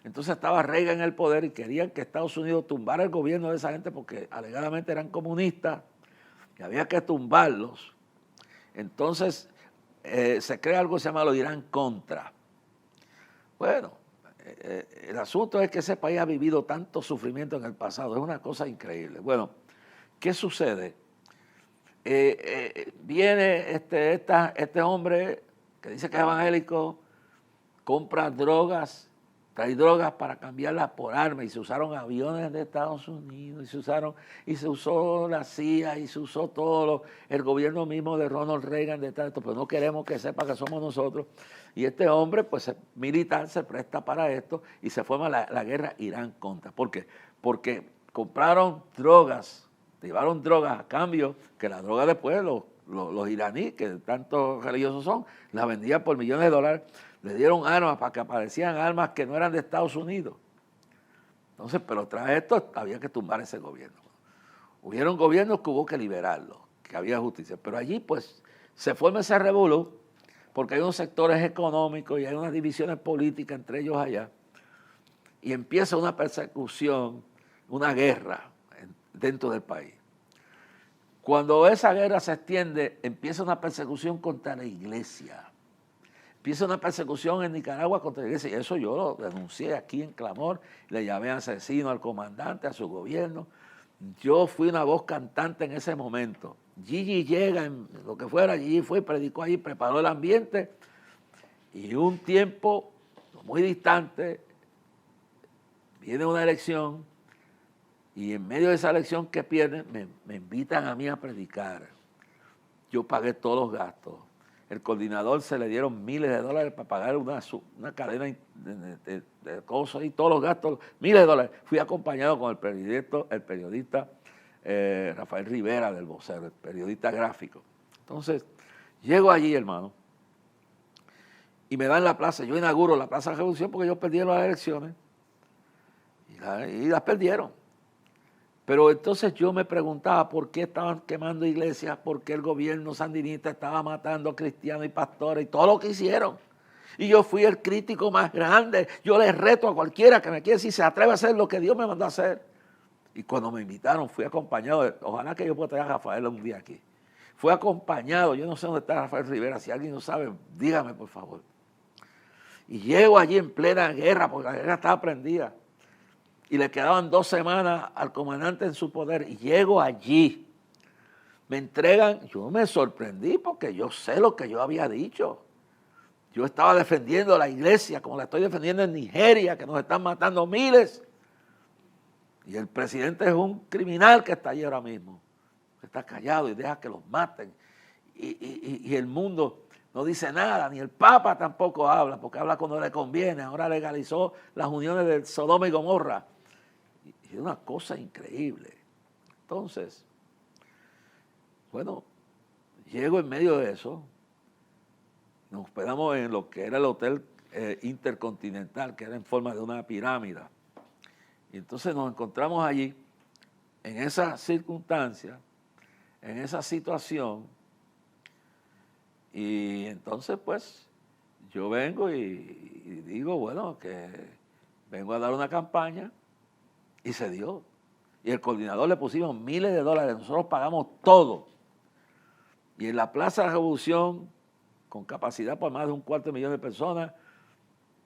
Speaker 3: Entonces estaba Reagan en el poder y querían que Estados Unidos tumbara el gobierno de esa gente porque alegadamente eran comunistas y había que tumbarlos. Entonces se crea algo que se llama los Irán Contra. Bueno, el asunto es que ese país ha vivido tanto sufrimiento en el pasado, es una cosa increíble. Bueno, ¿qué sucede? Viene este hombre que dice que es evangélico, compra drogas, trae drogas para cambiarlas por armas, y se usaron aviones de Estados Unidos, y se usó la CIA, y se usó el gobierno mismo de Ronald Reagan detrás de esto, pero no queremos que sepa que somos nosotros. Y este hombre, pues militar, se presta para esto y se forma la guerra Irán Contra. ¿Por qué? Porque compraron drogas, llevaron drogas a cambio, que la droga después los iraníes, que tanto religiosos son, la vendían por millones de dólares. Le dieron armas para que aparecieran armas que no eran de Estados Unidos. Entonces, pero tras esto había que tumbar ese gobierno. Hubieron gobiernos que hubo que liberarlos, que había justicia. Pero allí pues se forma ese revolú, porque hay unos sectores económicos y hay unas divisiones políticas entre ellos allá. Y empieza una persecución, una guerra dentro del país. Cuando esa guerra se extiende, empieza una persecución contra la iglesia. Empieza una persecución en Nicaragua contra la iglesia. Y eso yo lo denuncié aquí en clamor. Le llamé asesino al comandante, a su gobierno. Yo fui una voz cantante en ese momento. Gigi llega, en lo que fuera, Gigi fue, predicó allí, preparó el ambiente. Y un tiempo muy distante, viene una elección. Y en medio de esa elección que pierden, me invitan a mí a predicar. Yo pagué todos los gastos. El coordinador se le dieron miles de dólares para pagar una cadena de cosas y todos los gastos, miles de dólares. Fui acompañado con el periodista Rafael Rivera del Vocero, el periodista gráfico. Entonces, llego allí, hermano, y me dan la plaza. Yo inauguro la Plaza de la Revolución porque ellos perdieron las elecciones y las perdieron. Pero entonces yo me preguntaba por qué estaban quemando iglesias, por qué el gobierno sandinista estaba matando a cristianos y pastores y todo lo que hicieron. Y yo fui el crítico más grande. Yo les reto a cualquiera que me quiera decir, se atreve a hacer lo que Dios me mandó a hacer. Y cuando me invitaron, fui acompañado, ojalá que yo pueda traer a Rafael un día aquí. Fui acompañado, yo no sé dónde está Rafael Rivera, si alguien no sabe, dígame por favor. Y llego allí en plena guerra, porque la guerra estaba prendida. Y le quedaban 2 semanas al comandante en su poder. Y llego allí, me entregan, yo me sorprendí porque yo sé lo que yo había dicho. Yo estaba defendiendo la iglesia como la estoy defendiendo en Nigeria, que nos están matando miles. Y el presidente es un criminal que está allí ahora mismo. Está callado y deja que los maten. Y el mundo, no dice nada, ni el Papa tampoco habla, porque habla cuando le conviene. Ahora legalizó las uniones de Sodoma y Gomorra. Y es una cosa increíble. Entonces, bueno, llego en medio de eso, nos hospedamos en lo que era el Hotel Intercontinental, que era en forma de una pirámide. Y entonces nos encontramos allí, en esa circunstancia, en esa situación, y entonces pues yo vengo y digo, bueno, que vengo a dar una campaña, y se dio. Y el coordinador le pusimos miles de dólares, nosotros pagamos todo. Y en la Plaza de la Revolución, con capacidad para más de 250,000 de personas,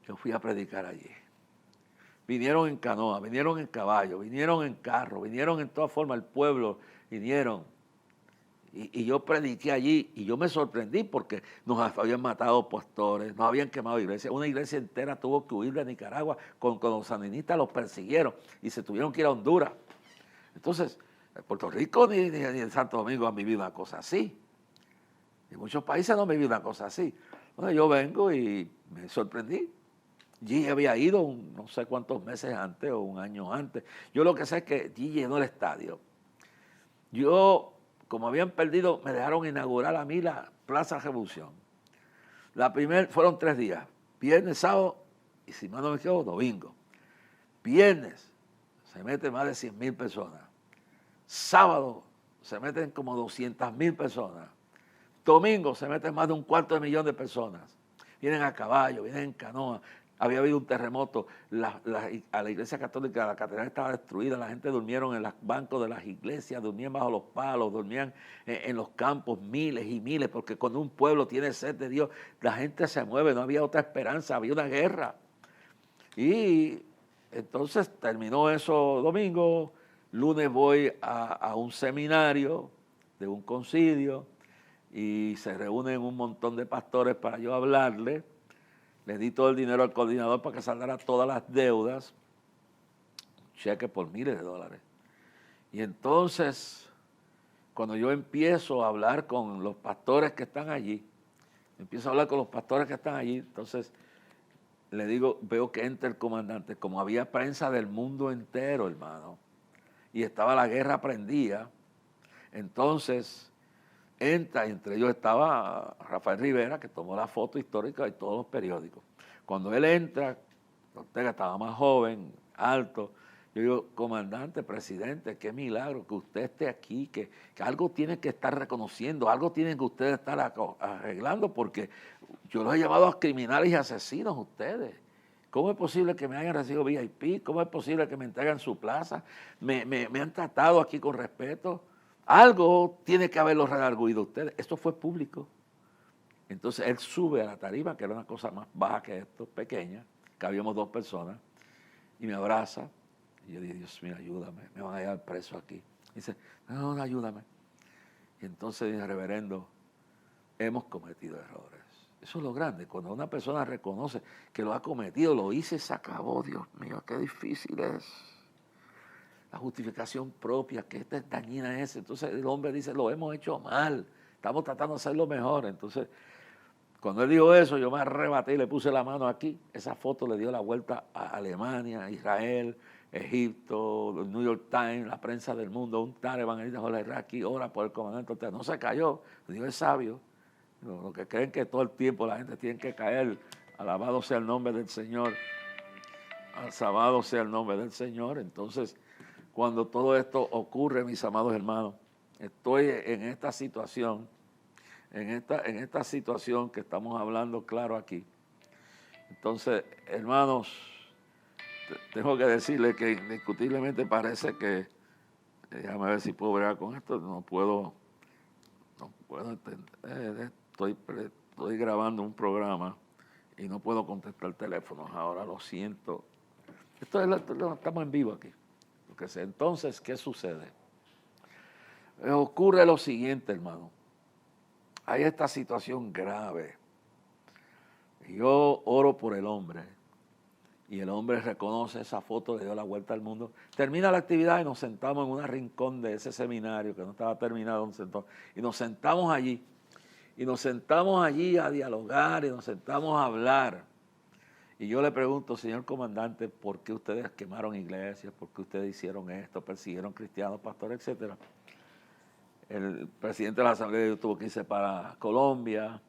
Speaker 3: yo fui a predicar allí. Vinieron en canoa, vinieron en caballo, vinieron en carro, vinieron en todas formas, el pueblo vinieron. Y yo prediqué allí y yo me sorprendí porque nos habían matado pastores, nos habían quemado iglesias. Una iglesia entera tuvo que huir de Nicaragua con los sandinistas, los persiguieron y se tuvieron que ir a Honduras. Entonces, en Puerto Rico ni en Santo Domingo han vivido una cosa así. En muchos países no han vivido una cosa así. Entonces yo vengo y me sorprendí. Gigi había ido no sé cuántos meses antes o un año antes. Yo lo que sé es que Gigi llenó el estadio. Yo, como habían perdido, me dejaron inaugurar a mí la Plaza Revolución. Fueron 3 días. Viernes, sábado y si mal no me equivoco, domingo. Viernes se meten más de 100,000 personas. Sábado se meten como 200,000 personas. Domingo se meten más de 250,000 de personas. Vienen a caballo, vienen en canoa. Había habido un terremoto, a la iglesia católica, la catedral estaba destruida, la gente durmieron en los bancos de las iglesias, dormían bajo los palos, dormían en los campos, miles y miles, porque cuando un pueblo tiene sed de Dios, la gente se mueve, no había otra esperanza, había una guerra. Y entonces terminó eso domingo, lunes voy a un seminario de un concilio y se reúnen un montón de pastores para yo hablarle. Le di todo el dinero al coordinador para que saldara todas las deudas, cheques por miles de dólares. Y entonces, cuando yo empiezo a hablar con los pastores que están allí, entonces le digo, veo que entra el comandante, como había prensa del mundo entero, hermano, y estaba la guerra prendida, entonces entra, y entre ellos estaba Rafael Rivera, que tomó la foto histórica de todos los periódicos. Cuando él entra, Ortega estaba más joven, alto, yo digo, comandante, presidente, qué milagro que usted esté aquí, que algo tiene que estar reconociendo, algo tienen que ustedes estar arreglando, porque yo los he llamado a criminales y asesinos ustedes. ¿Cómo es posible que me hayan recibido VIP? ¿Cómo es posible que me entreguen su plaza? Me han tratado aquí con respeto. Algo tiene que haberlo redarguido ustedes. Esto fue público. Entonces él sube a la tarima, que era una cosa más baja que esto, pequeña, que habíamos 2 personas, y me abraza. Y yo dije, Dios mío, ayúdame, me van a llevar preso aquí. Y dice, no, ayúdame. Y entonces dije, reverendo, hemos cometido errores. Eso es lo grande, cuando una persona reconoce que lo ha cometido, lo hice y se acabó. Dios mío, qué difícil es. La justificación propia, que esta es dañina es. Entonces el hombre dice, lo hemos hecho mal, estamos tratando de hacerlo mejor. Entonces, cuando él dijo eso, yo me arrebaté y le puse la mano aquí. Esa foto le dio la vuelta a Alemania, Israel, Egipto, el New York Times, la prensa del mundo. Un tal evangelista Jorge Iraqui ora por el comandante Ortega. No se cayó, Dios es sabio. Lo que creen que todo el tiempo la gente tiene que caer. Alabado sea el nombre del Señor. Alabado sea el nombre del Señor. Entonces, cuando todo esto ocurre, mis amados hermanos, estoy en esta situación, en esta situación que estamos hablando claro aquí. Entonces, hermanos, tengo que decirles que indiscutiblemente parece que, déjame ver si puedo bregar con esto, no puedo entender, estoy grabando un programa y no puedo contestar teléfonos ahora, lo siento. Estamos en vivo aquí. Entonces, ¿qué sucede? Ocurre lo siguiente, hermano. Hay esta situación grave. Yo oro por el hombre y el hombre reconoce esa foto, le dio la vuelta al mundo. Termina la actividad y nos sentamos en un rincón de ese seminario que no estaba terminado, y nos sentamos allí. Y nos sentamos allí a dialogar y nos sentamos a hablar. Y yo le pregunto, señor comandante, ¿por qué ustedes quemaron iglesias? ¿Por qué ustedes hicieron esto? ¿Persiguieron cristianos, pastores, etcétera? El presidente de la Asamblea de Dios tuvo que irse para Colombia.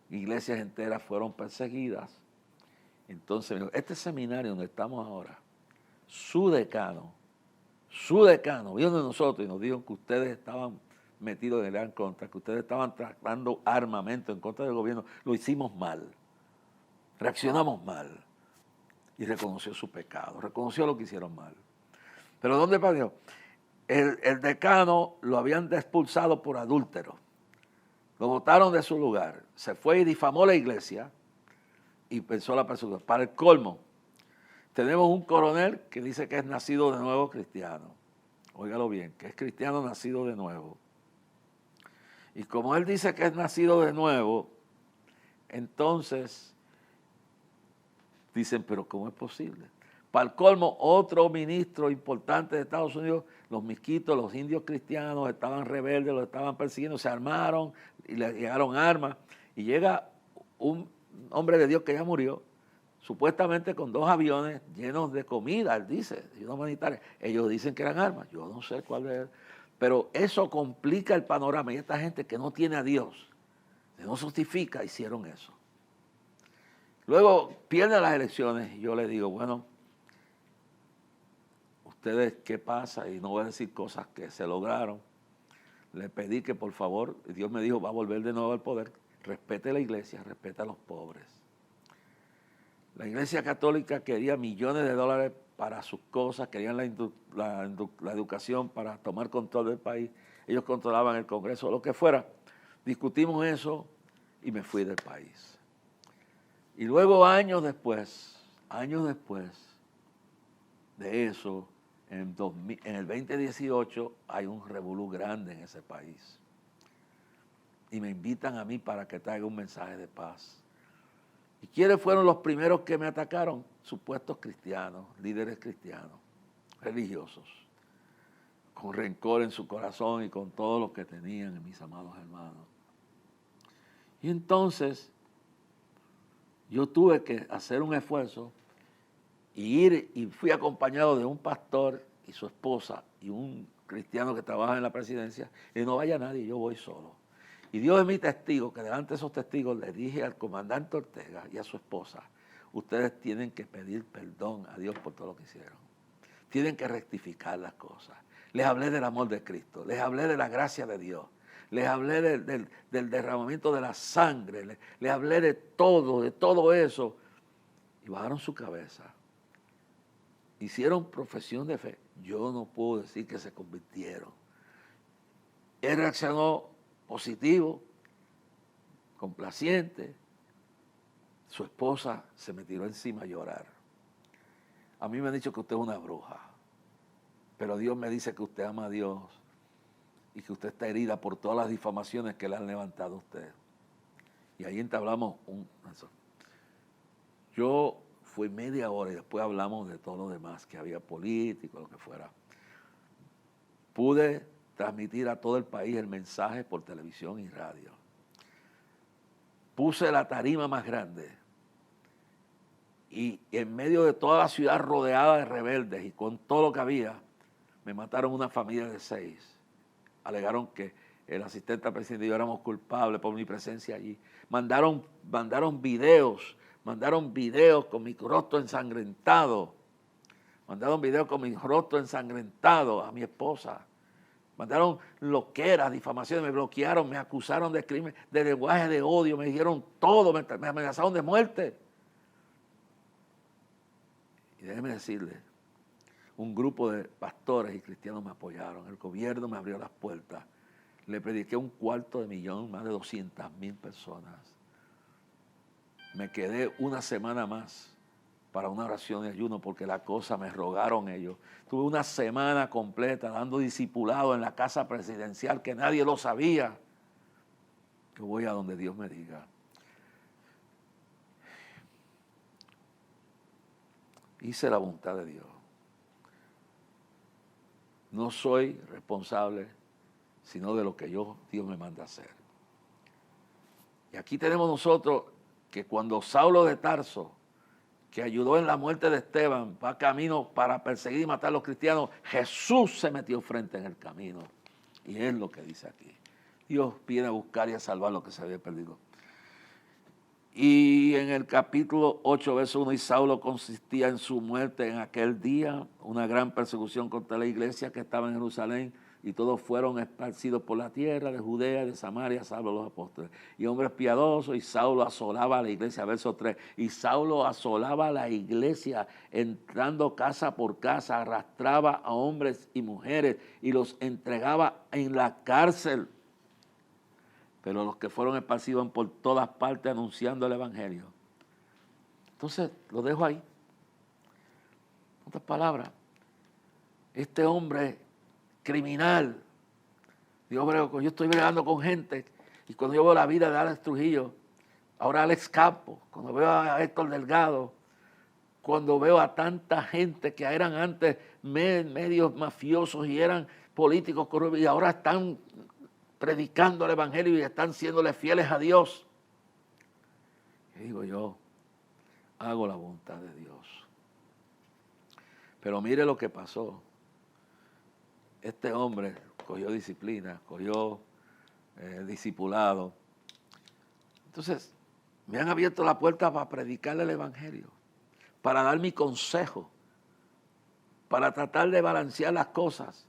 Speaker 3: Iglesias enteras fueron perseguidas. Entonces, este seminario donde estamos ahora, su decano, vino de nosotros y nos dijo que ustedes estaban metidos en gran contra, que ustedes estaban tratando armamento en contra del gobierno. Lo hicimos mal, reaccionamos mal. Y reconoció su pecado, reconoció lo que hicieron mal. Pero ¿dónde pasó? El decano lo habían expulsado por adúltero. Lo botaron de su lugar. Se fue y difamó la iglesia y pensó la persecución. Para el colmo, tenemos un coronel que dice que es nacido de nuevo cristiano. Óigalo bien, que es cristiano nacido de nuevo. Y como él dice que es nacido de nuevo, entonces dicen, pero ¿cómo es posible? Para el colmo, otro ministro importante de Estados Unidos, los misquitos, los indios cristianos, estaban rebeldes, los estaban persiguiendo, se armaron y le llegaron armas. Y llega un hombre de Dios que ya murió, supuestamente con 2 aviones llenos de comida, él dice, ayuda humanitaria. Ellos dicen que eran armas, yo no sé cuál es. Pero eso complica el panorama. Y esta gente que no tiene a Dios, que no justifica, hicieron eso. Luego pierden las elecciones y yo le digo, bueno, ustedes, ¿qué pasa? Y no voy a decir cosas que se lograron. Le pedí que por favor, Dios me dijo, va a volver de nuevo al poder, respete la iglesia, respete a los pobres. La iglesia católica quería millones de dólares para sus cosas, querían la educación para tomar control del país. Ellos controlaban el Congreso, lo que fuera. Discutimos eso y me fui del país. Y luego años después de eso, en el 2018 hay un revolú grande en ese país. Y me invitan a mí para que traiga un mensaje de paz. ¿Y quiénes fueron los primeros que me atacaron? Supuestos cristianos, líderes cristianos, religiosos, con rencor en su corazón y con todo lo que tenían, mis amados hermanos. Y entonces yo tuve que hacer un esfuerzo y fui acompañado de un pastor y su esposa y un cristiano que trabaja en la presidencia, y no vaya nadie, yo voy solo. Y Dios es mi testigo, que delante de esos testigos le dije al comandante Ortega y a su esposa, ustedes tienen que pedir perdón a Dios por todo lo que hicieron. Tienen que rectificar las cosas. Les hablé del amor de Cristo, les hablé de la gracia de Dios, les hablé del derramamiento de la sangre, les hablé de todo eso. Y bajaron su cabeza. Hicieron profesión de fe. Yo no puedo decir que se convirtieron. Él reaccionó positivo, complaciente. Su esposa se me tiró encima a llorar. A mí me han dicho que usted es una bruja, pero Dios me dice que usted ama a Dios y que usted está herida por todas las difamaciones que le han levantado a usted. Y ahí entablamos Yo fui media hora y después hablamos de todo lo demás, que había político, lo que fuera. Pude transmitir a todo el país el mensaje por televisión y radio. Puse la tarima más grande y en medio de toda la ciudad rodeada de rebeldes y con todo lo que había, me mataron una familia de 6. Alegaron que el asistente al presidente y yo éramos culpables por mi presencia allí. Mandaron videos con mi rostro ensangrentado. Mandaron videos con mi rostro ensangrentado a mi esposa. Mandaron loqueras, difamaciones, me bloquearon, me acusaron de crimen, de lenguaje de odio, me dijeron todo, me amenazaron de muerte. Y déjeme decirle, un grupo de pastores y cristianos me apoyaron, el gobierno me abrió las puertas, le prediqué 250,000, más de 200,000 personas. Me quedé una semana más para una oración de ayuno porque la cosa me rogaron ellos. Tuve una semana completa dando discipulado en la casa presidencial que nadie lo sabía. Que voy a donde Dios me diga. Hice la voluntad de Dios. No soy responsable sino de lo que Dios me manda a hacer. Y aquí tenemos nosotros que cuando Saulo de Tarso, que ayudó en la muerte de Esteban, va camino para perseguir y matar a los cristianos, Jesús se metió frente en el camino. Y es lo que dice aquí. Dios viene a buscar y a salvar lo que se había perdido. Y en el capítulo 8, verso 1, y Saulo consistía en su muerte en aquel día, una gran persecución contra la iglesia que estaba en Jerusalén, y todos fueron esparcidos por la tierra de Judea, de Samaria, salvo los apóstoles. Y hombres piadosos, y Saulo asolaba a la iglesia, verso 3. Y Saulo asolaba a la iglesia, entrando casa por casa, arrastraba a hombres y mujeres y los entregaba en la cárcel. Pero los que fueron esparcidos por todas partes anunciando el evangelio. Entonces, lo dejo ahí. En otras palabras, este hombre criminal, yo estoy bregando con gente, y cuando yo veo la vida de Alex Trujillo, ahora Alex Campos, cuando veo a Héctor Delgado, cuando veo a tanta gente que eran antes medios mafiosos y eran políticos corruptos y ahora están predicando el evangelio y están siéndole fieles a Dios. Y digo yo, hago la voluntad de Dios. Pero mire lo que pasó. Este hombre cogió disciplina, cogió discipulado. Entonces, me han abierto la puerta para predicarle el evangelio, para dar mi consejo, para tratar de balancear las cosas.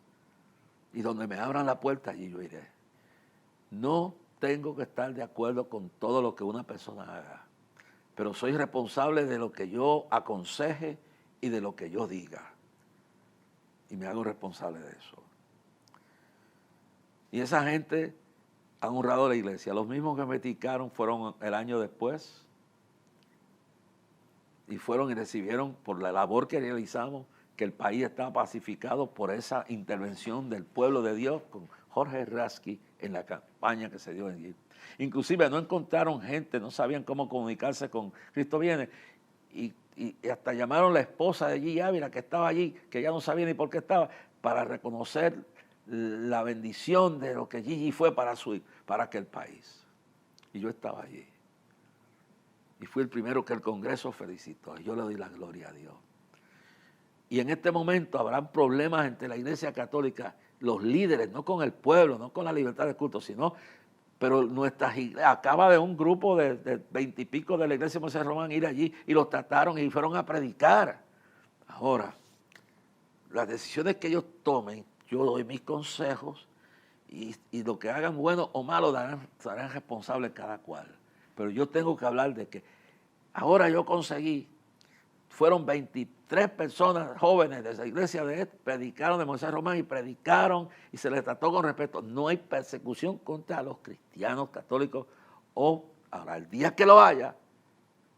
Speaker 3: Y donde me abran la puerta, allí yo iré. No tengo que estar de acuerdo con todo lo que una persona haga, pero soy responsable de lo que yo aconseje y de lo que yo diga. Y me hago responsable de eso. Y esa gente ha honrado a la iglesia. Los mismos que me criticaron fueron el año después y fueron y recibieron por la labor que realizamos que el país estaba pacificado por esa intervención del pueblo de Dios con Jorge Rasky en la campaña que se dio allí. Inclusive no encontraron gente, no sabían cómo comunicarse con Cristo Viene y hasta llamaron a la esposa de Gigi Ávila que estaba allí, que ya no sabía ni por qué estaba, para reconocer la bendición de lo que Gigi fue para aquel país. Y yo estaba allí. Y fui el primero que el Congreso felicitó. Y yo le doy la gloria a Dios. Y en este momento habrán problemas entre la Iglesia Católica, los líderes, no con el pueblo, no con la libertad de culto, sino, pero nuestras iglesias, acaba de un grupo de 20 y pico de la Iglesia de Moisés Román ir allí y los trataron y fueron a predicar. Ahora, las decisiones que ellos tomen, yo doy mis consejos y lo que hagan bueno o malo serán responsables cada cual. Pero yo tengo que hablar de que ahora yo conseguí, fueron 23 personas jóvenes de esa iglesia predicaron de Moisés Román y predicaron y se les trató con respeto. No hay persecución contra los cristianos católicos ahora el día que lo haya,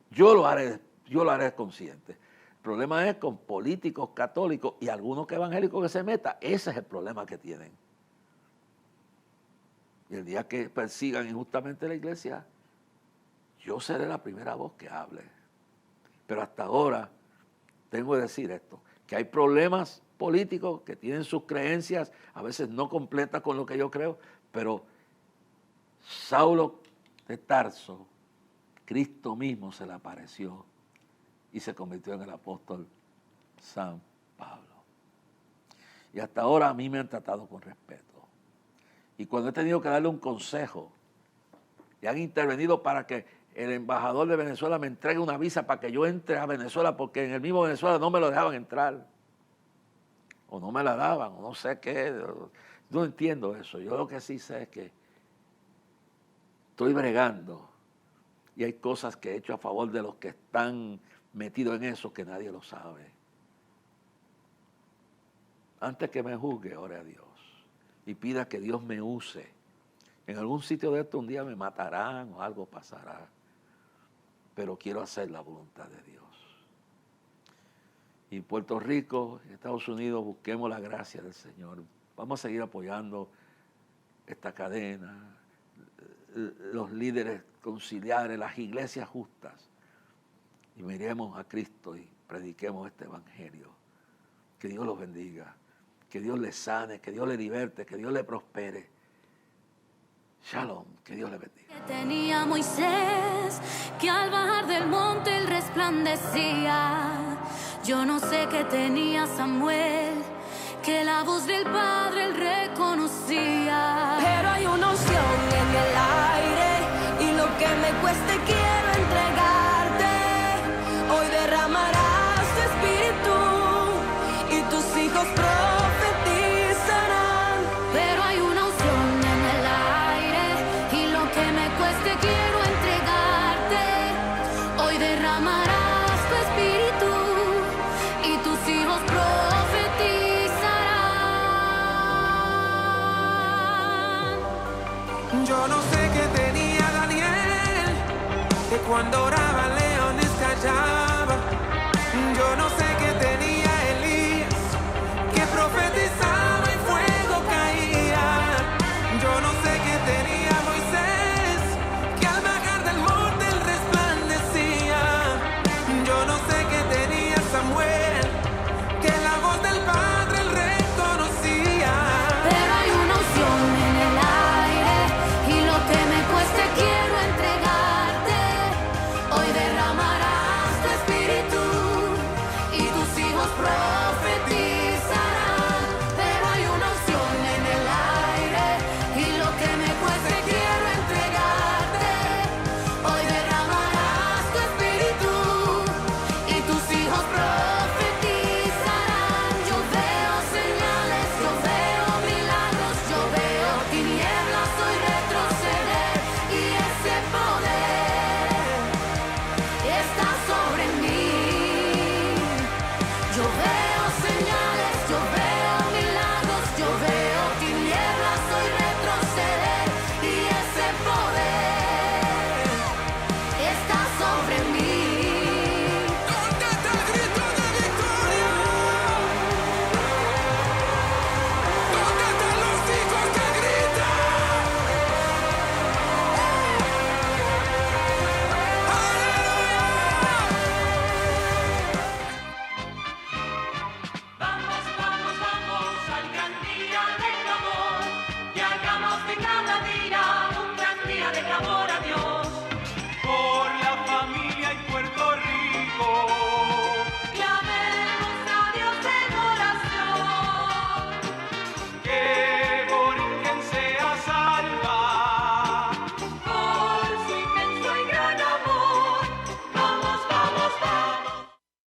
Speaker 3: yo lo haré consciente. El problema es con políticos católicos y algunos evangélicos que se metan. Ese es el problema que tienen. Y el día que persigan injustamente la iglesia, yo seré la primera voz que hable. Pero hasta ahora tengo que decir esto, que hay problemas políticos que tienen sus creencias, a veces no completas con lo que yo creo, pero Saulo de Tarso, Cristo mismo se le apareció y se convirtió en el apóstol San Pablo. Y hasta ahora a mí me han tratado con respeto. Y cuando he tenido que darle un consejo, y han intervenido para que el embajador de Venezuela me entregue una visa para que yo entre a Venezuela, porque en el mismo Venezuela no me lo dejaban entrar. O no me la daban, o no sé qué. No entiendo eso. Yo lo que sí sé es que estoy bregando y hay cosas que he hecho a favor de los que están metidos en eso que nadie lo sabe. Antes que me juzgue, ore a Dios y pida que Dios me use. En algún sitio de esto un día me matarán o algo pasará, pero quiero hacer la voluntad de Dios. Y en Puerto Rico, en Estados Unidos, busquemos la gracia del Señor. Vamos a seguir apoyando esta cadena, los líderes conciliares, las iglesias justas. Y miremos a Cristo y prediquemos este evangelio. Que Dios los bendiga, que Dios les sane, que Dios les liberte, que Dios les prospere. Shalom, que Dios le bendiga.
Speaker 1: Tenía Moisés, que al bajar del monte él resplandecía. Yo no sé qué tenía Samuel, que la voz del Padre él reconocía.
Speaker 4: Pero hay una unción en el aire y lo que me cueste quiero entregarte. Hoy derramarás tu espíritu y tus hijos profetizarán.
Speaker 1: Pero hay una unción en el aire y lo que me cueste quiero entregarte. Hoy derramarás tu espíritu y tus hijos profetizarán.
Speaker 2: Yo no sé qué tenía Daniel, que cuando oraba leones callaba. Yo no sé qué tenía Elías, que profetizaba y fuego caía. Yo no sé qué tenía Moisés, que al bajar del monte él resplandecía. Yo no sé qué tenía Samuel, que la voz del Padre él reconocía.
Speaker 1: Pero hay una unción en el aire y lo que me cueste quiero entregarte. Hoy derramarás tu espíritu y tus hijos profetizarán. Pero hay una unción en el aire y lo que me cueste quiero entregarte. Hoy derramarás tu espíritu y tus hijos profetizarán. Yo veo señales, yo veo milagros, yo veo tinieblas hoy retroceder y ese poder está sobre mí. Yo veo